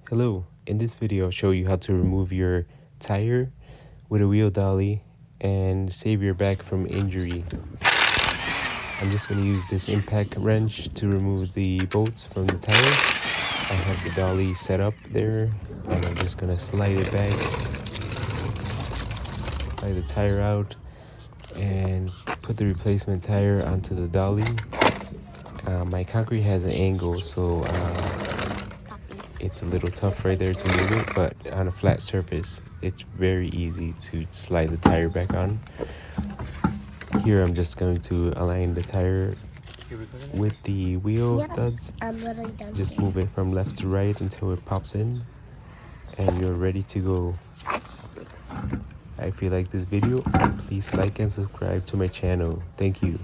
Hello, in this video I'll show you how to remove your tire with a wheel dolly and save your back from injury. I'm just going to use this impact wrench to remove the bolts from the tire. I have the dolly set up there and I'm just going to slide it back, slide the tire out and put the replacement tire onto the dolly. My concrete has an angle, so it's a little tough right there to move it, but on a flat surface it's very easy to slide the tire back on. Here I'm just going to align the tire with the wheel studs. Just move it from left to right until it pops in and you're ready to go. If you like this video, please like and subscribe to my channel. Thank you.